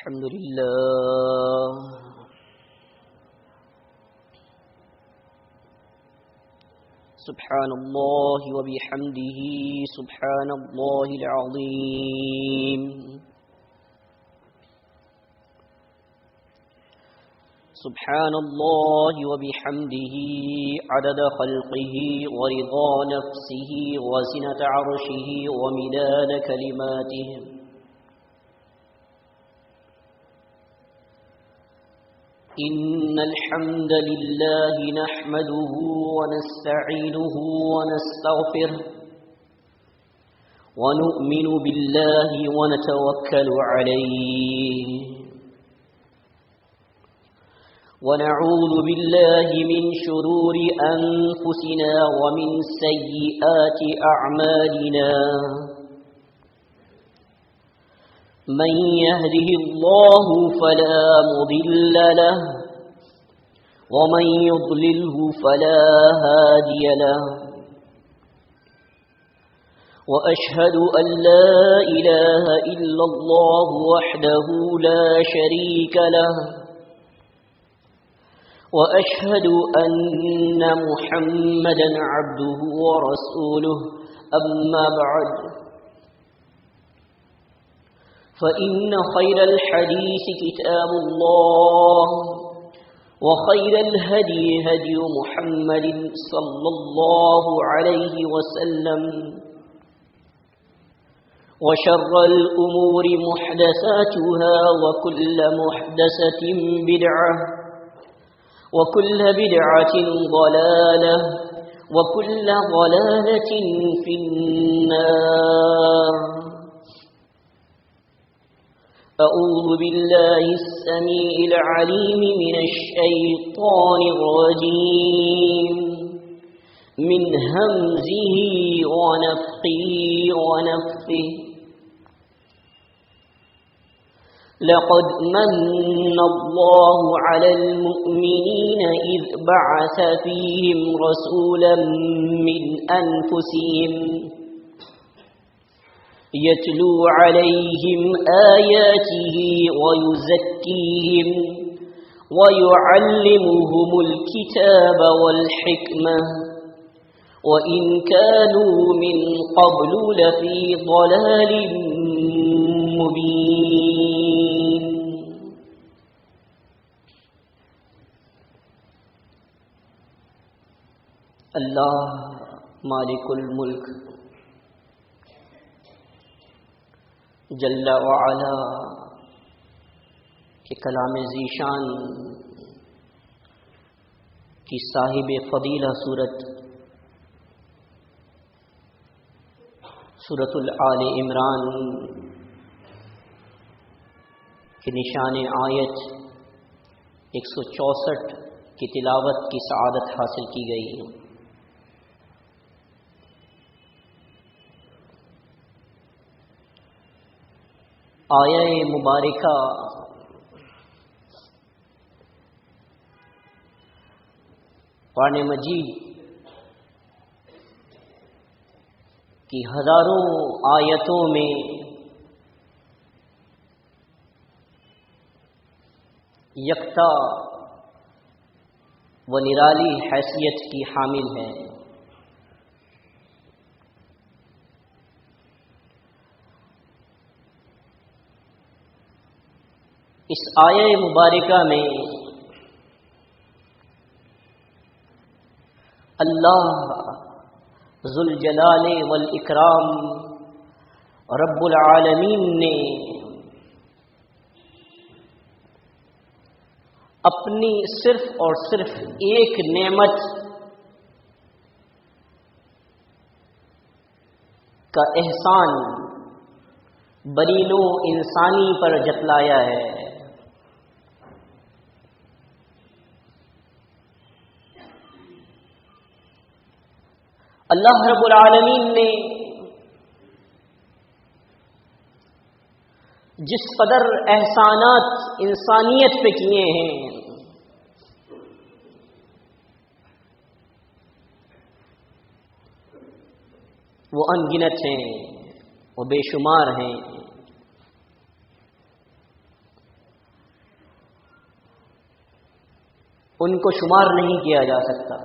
الحمد لله سبحان الله وبحمده سبحان الله العظيم سبحان الله وبحمده عدد خلقه ورضا نفسه وزنة عرشه ومداد كلماته إن الحمد لله نحمده ونستعينه ونستغفره ونؤمن بالله ونتوكل عليه ونعوذ بالله من شرور أنفسنا ومن سيئات أعمالنا من يهده الله فلا مضل له ومن يضلله فلا هادي له وأشهد أن لا إله إلا الله وحده لا شريك له وأشهد أن محمدا عبده ورسوله أما بعد فإن خير الحديث كتاب الله وخير الهدي هدي محمد صلى الله عليه وسلم وشر الأمور محدثاتها وكل محدثة بدعة وكل بدعة ضلالة وكل ضلالة في النار أعوذ بالله السميع العليم من الشيطان الرجيم من همزه ونفخه ونفثه لقد من الله على المؤمنين إذ بعث فيهم رسولا من أنفسهم يتلو عليهم آياته ويزكيهم ويعلمهم الكتاب والحكمة وإن كانوا من قبل لفي ضلال مبين اللہ مالک الملک جل وعلا کہ کلام ذیشان کی صاحب فضیلہ سورۃ آل عمران کے نشان آیت 164 کی تلاوت کی سعادت حاصل کی گئی ہے۔ آیہ مبارکہ قرآن مجید کی ہزاروں آیتوں میں یکتا و نرالی حیثیت کی حامل ہے۔ اس آیہ مبارکہ میں اللہ ذوالجلال والاکرام رب العالمین نے اپنی صرف اور صرف ایک نعمت کا احسان بنی نوع انسانی پر جتلایا ہے۔ اللہ رب العالمین نے جس قدر احسانات انسانیت پہ کیے ہیں وہ ان گنت ہیں، وہ بے شمار ہیں۔ ان کو شمار نہیں کیا جا سکتا.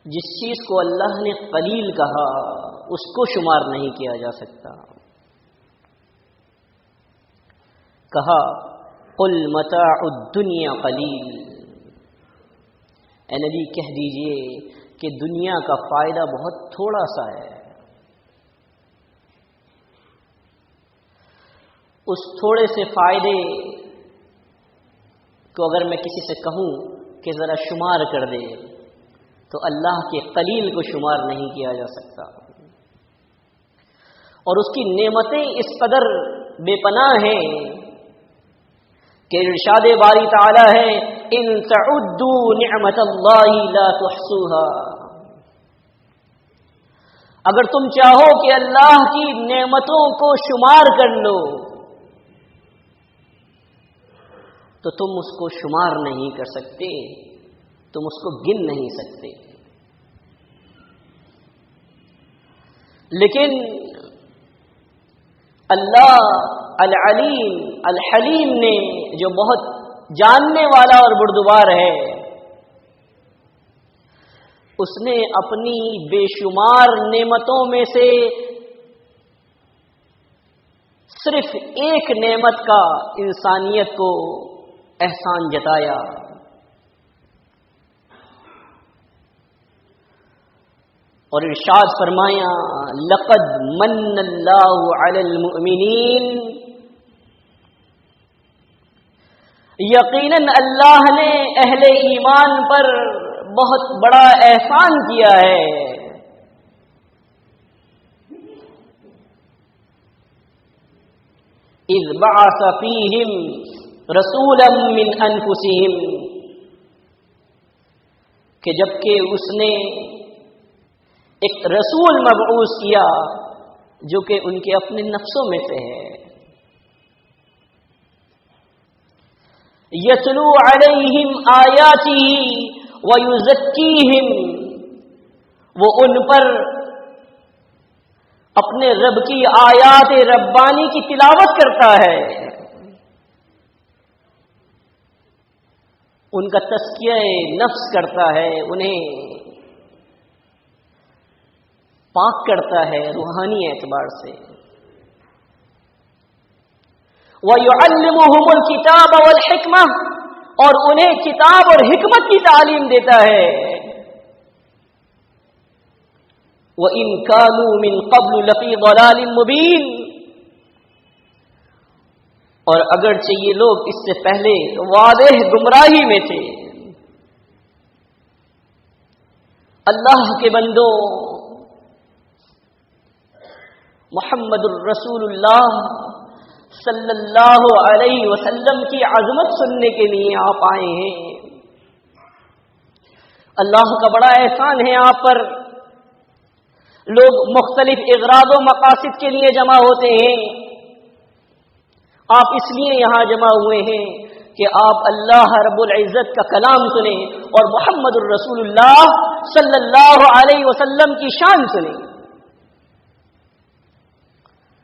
جس چیز کو اللہ نے قلیل کہا اس کو شمار نہیں کیا جا سکتا. کہا قل متاع الدنیا قلیل، اے نبی کہہ دیجئے کہ دنیا کا فائدہ بہت تھوڑا سا ہے. اس تھوڑے سے فائدے کو اگر میں کسی سے کہوں کہ ذرا شمار کر دے تو اللہ کے قلیل کو شمار نہیں کیا جا سکتا. اور اس کی نعمتیں اس قدر بے پناہ ہیں کہ ارشاد باری تعالی ہے ان تعدوا نعمت اللہ لا تحصوها. اگر تم چاہو کہ اللہ کی نعمتوں کو شمار کر لو تو تم اس کو شمار نہیں کر سکتے، تم اس کو گن نہیں سکتے. لیکن اللہ العلیم الحلیم نے جو بہت جاننے والا اور بردبار ہے، اس نے اپنی بے شمار نعمتوں میں سے صرف ایک نعمت کا انسانیت کو احسان جتایا. اور ارشاد فرمایا لقد من اللہ علی المؤمنین، یقیناً اللہ نے اہل ایمان پر بہت بڑا احسان کیا ہے. اذ بعث فیہم رسولا من انفسہم، کہ جبکہ اس نے ایک رسول مبعوث کیا جو کہ ان کے اپنے نفسوں میں سے ہے. یتلو علیہم آیاتہ ویزکیہم، وہ ان پر اپنے رب کی آیات ربانی کی تلاوت کرتا ہے، ان کا تزکیہ نفس کرتا ہے، انہیں پاک کرتا ہے روحانی اعتبار سے. وَيُعَلِّمُهُمُ الْكِتَابَ وَالْحِكْمَةَ، اور انہیں کتاب اور حکمت کی تعلیم دیتا ہے. وَإِن كَانُوا مِن قَبْلُ لَفِي ضَلَالٍ مُبِينٍ، اور اگرچہ یہ لوگ اس سے پہلے واضح گمراہی میں تھے. اللہ کے بندوں، محمد الرسول اللہ صلی اللہ علیہ وسلم کی عظمت سننے کے لیے آپ آئے ہیں. اللہ کا بڑا احسان ہے آپ پر. لوگ مختلف اغراض و مقاصد کے لیے جمع ہوتے ہیں، آپ اس لیے یہاں جمع ہوئے ہیں کہ آپ اللہ رب العزت کا کلام سنیں اور محمد الرسول اللہ صلی اللہ علیہ وسلم کی شان سنیں.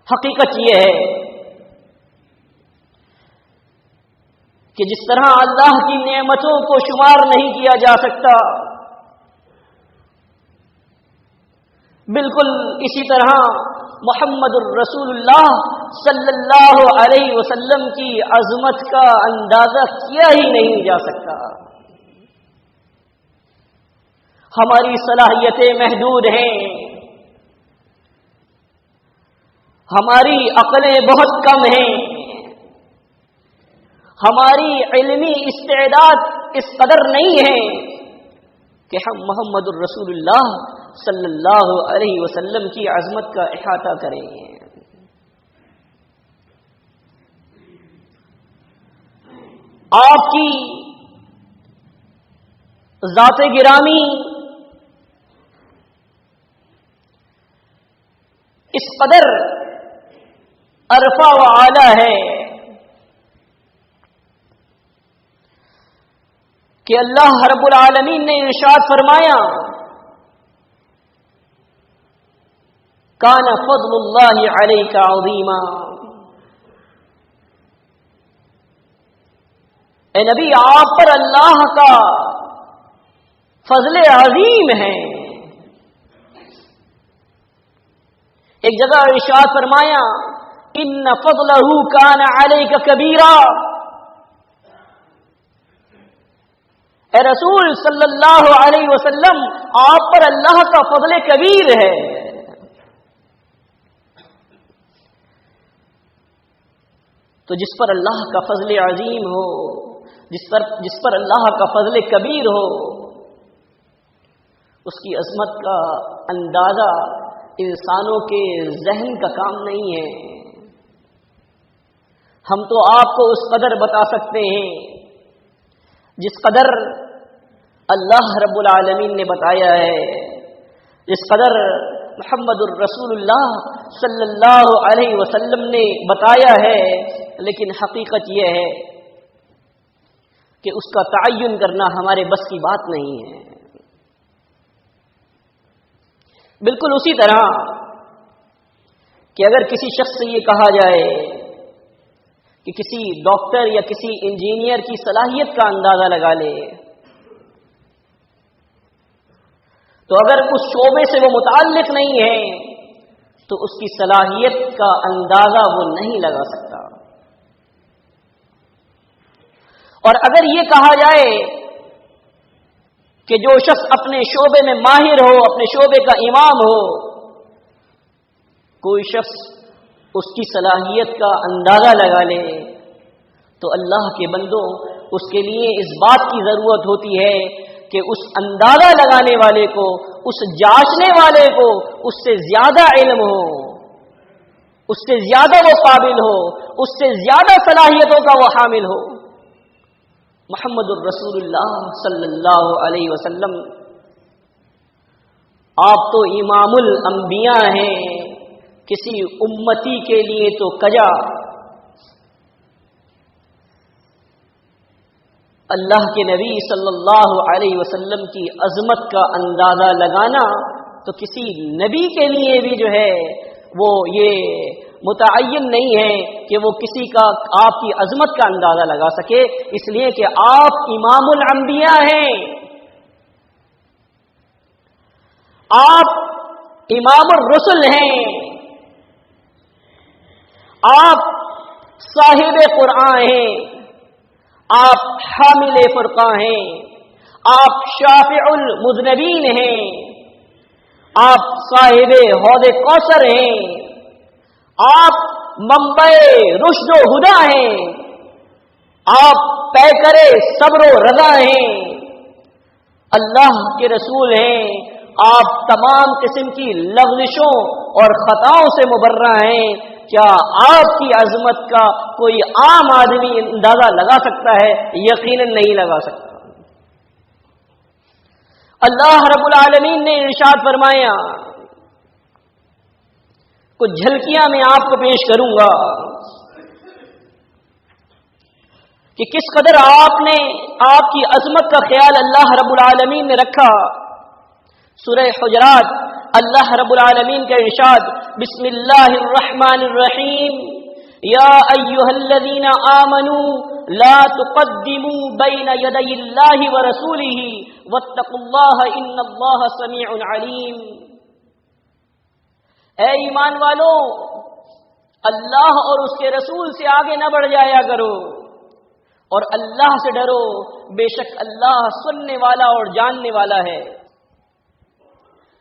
حقیقت یہ ہے کہ جس طرح اللہ کی نعمتوں کو شمار نہیں کیا جا سکتا، بالکل اسی طرح محمد الرسول اللہ صلی اللہ علیہ وسلم کی عظمت کا اندازہ کیا ہی نہیں جا سکتا. ہماری صلاحیتیں محدود ہیں، ہماری عقلیں بہت کم ہیں، ہماری علمی استعداد اس قدر نہیں ہے کہ ہم محمد الرسول اللہ صلی اللہ علیہ وسلم کی عظمت کا احاطہ کریں. آپ کی ذات گرامی اس قدر عرفہ و اعلی ہے کہ اللہ رب العالمین نے ارشاد فرمایا کان فضل اللہ علیک عظیما، اے نبی آپ پر اللہ کا فضل عظیم ہے. ایک جگہ ارشاد فرمایا ان فضلہ کان علیک کبیرا. اے رسول صلی اللہ علیہ وسلم آپ پر اللہ کا فضل کبیر ہے. تو جس پر اللہ کا فضل عظیم ہو، جس پر اللہ کا فضل کبیر ہو، اس کی عظمت کا اندازہ انسانوں کے ذہن کا کام نہیں ہے. ہم تو آپ کو اس قدر بتا سکتے ہیں جس قدر اللہ رب العالمین نے بتایا ہے، جس قدر محمد الرسول اللہ صلی اللہ علیہ وسلم نے بتایا ہے. لیکن حقیقت یہ ہے کہ اس کا تعین کرنا ہمارے بس کی بات نہیں ہے. بالکل اسی طرح کہ اگر کسی شخص سے یہ کہا جائے کہ کسی ڈاکٹر یا کسی انجینئر کی صلاحیت کا اندازہ لگا لے، تو اگر اس شعبے سے وہ متعلق نہیں ہے تو اس کی صلاحیت کا اندازہ وہ نہیں لگا سکتا. اور اگر یہ کہا جائے کہ جو شخص اپنے شعبے میں ماہر ہو، اپنے شعبے کا امام ہو، کوئی شخص اس کی صلاحیت کا اندازہ لگا لے، تو اللہ کے بندوں اس کے لیے اس بات کی ضرورت ہوتی ہے کہ اس اندازہ لگانے والے کو، اس جانچنے والے کو اس سے زیادہ علم ہو، اس سے زیادہ وہ قابل ہو، اس سے زیادہ صلاحیتوں کا وہ حامل ہو. محمد الرسول اللہ صلی اللہ علیہ وسلم آپ تو امام الانبیاء ہیں، کسی امتی کے لیے تو کجا. اللہ کے نبی صلی اللہ علیہ وسلم کی عظمت کا اندازہ لگانا تو کسی نبی کے لیے بھی جو ہے وہ یہ متعین نہیں ہے کہ وہ کسی کا آپ کی عظمت کا اندازہ لگا سکے، اس لیے کہ آپ امام الانبیاء ہیں، آپ امام الرسل ہیں، آپ صاحب قرآن ہیں، آپ حامل فرقان ہیں، آپ شافع المذنبین ہیں، آپ صاحب حوض کوثر ہیں، آپ منبع رشد و ہدا ہیں، آپ پیکر صبر و رضا ہیں، اللہ کے رسول ہیں، آپ تمام قسم کی لغزشوں اور خطاؤں سے مبرہ ہیں. کیا آپ کی عظمت کا کوئی عام آدمی اندازہ لگا سکتا ہے؟ یقیناً نہیں لگا سکتا. اللہ رب العالمین نے ارشاد فرمایا، کچھ جھلکیاں میں آپ کو پیش کروں گا کہ کس قدر آپ کی عظمت کا خیال اللہ رب العالمین نے رکھا. سورہ حجرات اللہ رب العالمین کا ارشاد، بسم اللہ الرحمن الرحیم، یا ایھا الذین آمنوا لا تقدموا بین یدی اللہ ورسولہ واتقوا اللہ ان اللہ سمیع علیم. اے ایمان والو، اللہ اور اس کے رسول سے آگے نہ بڑھ جایا کرو اور اللہ سے ڈرو، بے شک اللہ سننے والا اور جاننے والا ہے.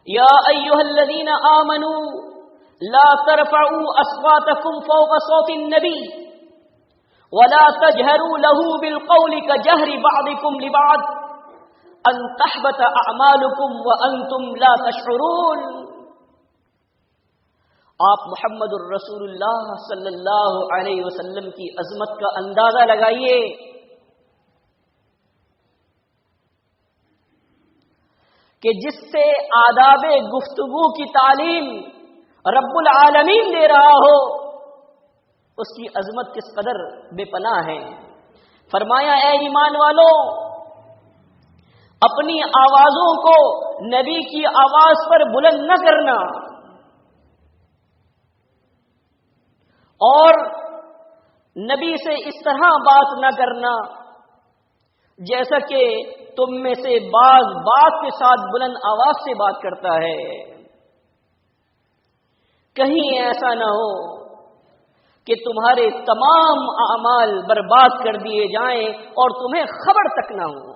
یا ایھا الذین آمنوا لا ترفعوا اصواتکم فوق صوت النبی ولا تجهروا له بالقول كجهر بعضكم لبعض ان تحبط اعمالكم وانتم لا تشعرون. آپ محمد الرسول اللہ صلی اللہ علیہ وسلم کی عظمت کا اندازہ لگائیے کہ جس سے آداب گفتگو کی تعلیم رب العالمین دے رہا ہو، اس کی عظمت کس قدر بے پناہ ہے. فرمایا، اے ایمان والو، اپنی آوازوں کو نبی کی آواز پر بلند نہ کرنا اور نبی سے اس طرح بات نہ کرنا جیسا کہ تم میں سے بعض بات کے ساتھ بلند آواز سے بات کرتا ہے، کہیں ایسا نہ ہو کہ تمہارے تمام اعمال برباد کر دیے جائیں اور تمہیں خبر تک نہ ہو۔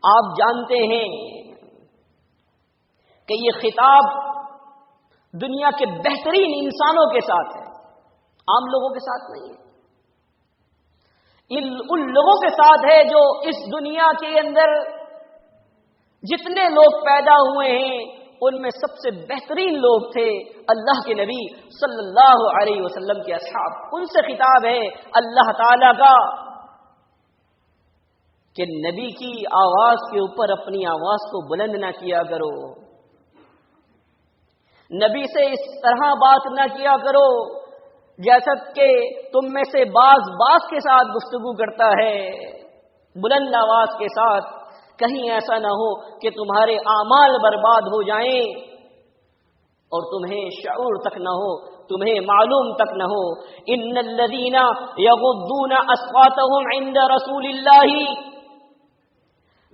آپ جانتے ہیں کہ یہ خطاب دنیا کے بہترین انسانوں کے ساتھ ہے، عام لوگوں کے ساتھ نہیں ہے۔ ان لوگوں کے ساتھ ہے جو اس دنیا کے اندر جتنے لوگ پیدا ہوئے ہیں ان میں سب سے بہترین لوگ تھے اللہ کے نبی صلی اللہ علیہ وسلم کے اصحاب۔ ان سے خطاب ہے اللہ تعالی کا کہ نبی کی آواز کے اوپر اپنی آواز کو بلند نہ کیا کرو، نبی سے اس طرح بات نہ کیا کرو جیسا کہ تم میں سے بعض کے ساتھ گفتگو کرتا ہے بلند آواز کے ساتھ، کہیں ایسا نہ ہو کہ تمہارے اعمال برباد ہو جائیں اور تمہیں شعور تک نہ ہو، تمہیں معلوم تک نہ ہو۔ ان الذین یغضون اصواتهم عند رسول اللہ،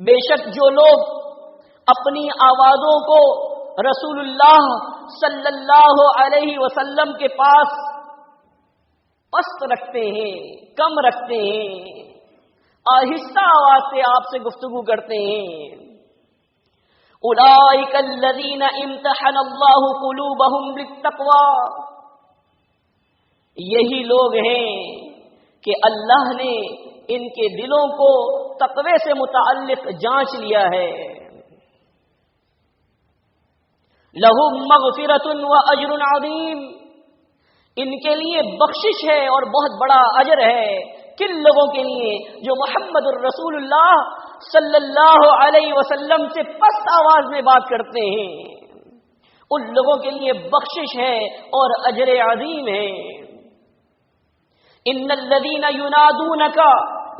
بے شک جو لوگ اپنی آوازوں کو رسول اللہ صلی اللہ علیہ وسلم کے پاس پست رکھتے ہیں، کم رکھتے ہیں، آہستہ آواز سے آپ سے گفتگو کرتے ہیں، اولئک الذین امتحن اللہ قلوبہم للتقوی، یہی لوگ ہیں کہ اللہ نے ان کے دلوں کو تقوی سے متعلق جانچ لیا ہے۔ لہم مغفرۃ واجر عظیم، ان کے لیے بخشش ہے اور بہت بڑا اجر ہے۔ کن لوگوں کے لیے؟ جو محمد الرسول اللہ صلی اللہ علیہ وسلم سے پست آواز میں بات کرتے ہیں، ان لوگوں کے لیے بخشش ہے اور اجر عظیم ہے۔ ان الذین ینادونک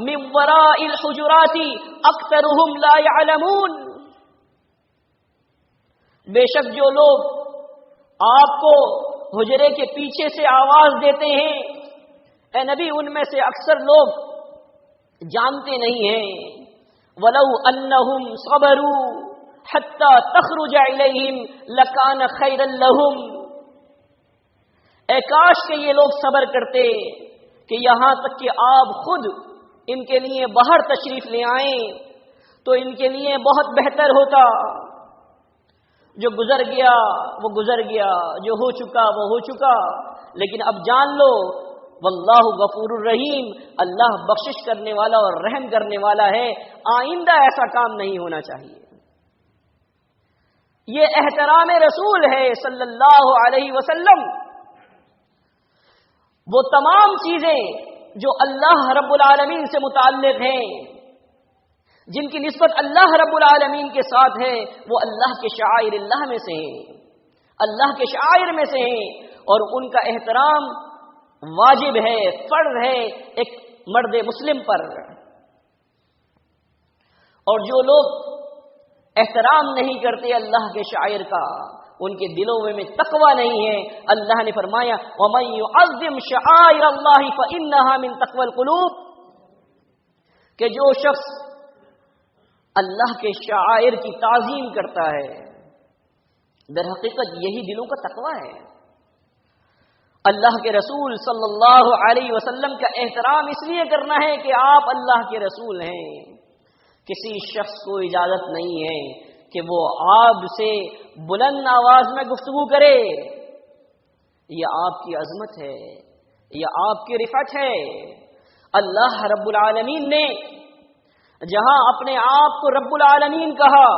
من وراء الحجرات اکثرهم لا يعلمون، بے شک جو لوگ آپ کو حجرے کے پیچھے سے آواز دیتے ہیں، اے نبی ان میں سے اکثر لوگ جانتے نہیں ہیں۔ وَلَوْ أَنَّهُمْ صَبَرُوا حَتَّى تَخْرُجَ إِلَيْهِمْ لَكَانَ خَيْرًا لَهُمْ، اے کاش کہ یہ لوگ صبر کرتے کہ یہاں تک کہ آپ خود ان کے لیے باہر تشریف لے آئیں تو ان کے لیے بہت بہتر ہوتا۔ جو گزر گیا وہ گزر گیا، جو ہو چکا وہ ہو چکا، لیکن اب جان لو واللہ غفور الرحیم، اللہ بخشش کرنے والا اور رحم کرنے والا ہے، آئندہ ایسا کام نہیں ہونا چاہیے۔ یہ احترام رسول ہے صلی اللہ علیہ وسلم۔ وہ تمام چیزیں جو اللہ رب العالمین سے متعلق ہیں، جن کی نسبت اللہ رب العالمین کے ساتھ ہے، وہ اللہ کے شعائر اللہ میں سے ہیں، اللہ کے شعائر میں سے ہیں، اور ان کا احترام واجب ہے، فرض ہے ایک مرد مسلم پر۔ اور جو لوگ احترام نہیں کرتے اللہ کے شاعر کا، ان کے دلوں میں تقوی نہیں ہے۔ اللہ نے فرمایا وَمَن يُعَظِّمْ شَعَائِرَ اللَّهِ فَإِنَّهَا مِن تَقْوَى الْقُلُوبِ، کہ جو شخص اللہ کے شعائر کی تعظیم کرتا ہے، در حقیقت یہی دلوں کا تقوی ہے۔ اللہ کے رسول صلی اللہ علیہ وسلم کا احترام اس لیے کرنا ہے کہ آپ اللہ کے رسول ہیں۔ کسی شخص کو اجازت نہیں ہے کہ وہ آپ سے بلند آواز میں گفتگو کرے، یہ آپ کی عظمت ہے، یہ آپ کی رفعت ہے۔ اللہ رب العالمین نے جہاں اپنے آپ کو رب العالمین کہا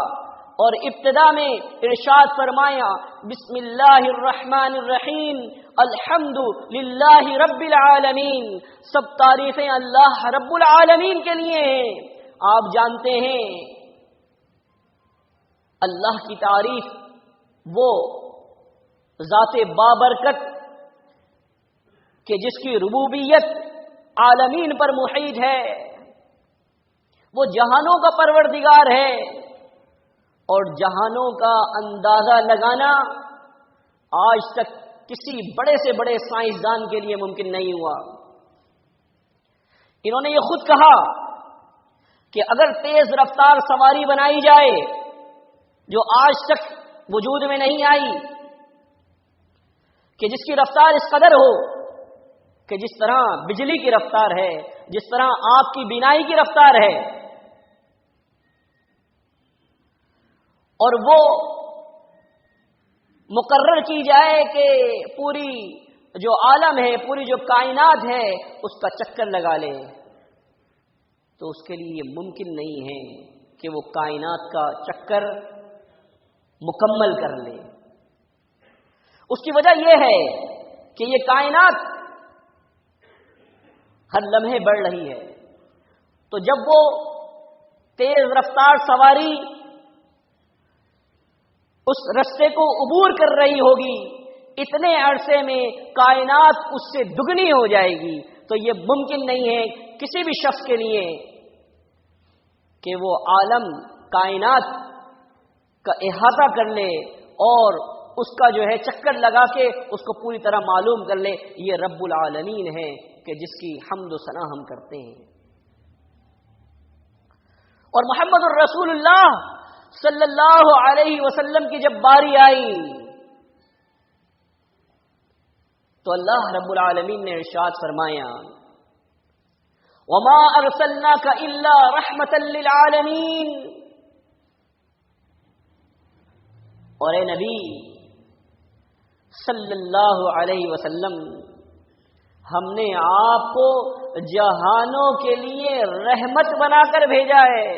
اور ابتدا میں ارشاد فرمایا بسم اللہ الرحمن الرحیم الحمد للہ رب العالمین، سب تعریفیں اللہ رب العالمین کے لیے ہیں۔ آپ جانتے ہیں اللہ کی تعریف وہ ذات بابرکت کہ جس کی ربوبیت عالمین پر محیط ہے، وہ جہانوں کا پروردگار ہے، اور جہانوں کا اندازہ لگانا آج تک کسی بڑے سے بڑے سائنسدان کے لیے ممکن نہیں ہوا انہوں نے یہ خود کہا کہ اگر تیز رفتار سواری بنائی جائے جو آج تک وجود میں نہیں آئی، کہ جس کی رفتار اس قدر ہو کہ جس طرح بجلی کی رفتار ہے، جس طرح آپ کی بینائی کی رفتار ہے، اور وہ مقرر کی جائے کہ پوری جو عالم ہے، پوری جو کائنات ہے، اس کا چکر لگا لے، تو اس کے لیے یہ ممکن نہیں ہے کہ وہ کائنات کا چکر مکمل کر لے۔ اس کی وجہ یہ ہے کہ یہ کائنات ہر لمحے بڑھ رہی ہے، تو جب وہ تیز رفتار سواری اس رستے کو عبور کر رہی ہوگی، اتنے عرصے میں کائنات اس سے دگنی ہو جائے گی، تو یہ ممکن نہیں ہے کسی بھی شخص کے لیے کہ وہ عالم کائنات کا احاطہ کر لے اور اس کا جو ہے چکر لگا کے اس کو پوری طرح معلوم کر لے۔ یہ رب العالمین ہے کہ جس کی حمد و ثنا ہم کرتے ہیں۔ اور محمد الرسول اللہ صلی اللہ علیہ وسلم کی جب باری آئی تو اللہ رب العالمین نے ارشاد فرمایا، وَمَا أَرْسَلْنَاكَ إِلَّا رَحْمَةً لِّلْعَالَمِينَ، اور اے نبی صلی اللہ علیہ وسلم، ہم نے آپ کو جہانوں کے لیے رحمت بنا کر بھیجا ہے۔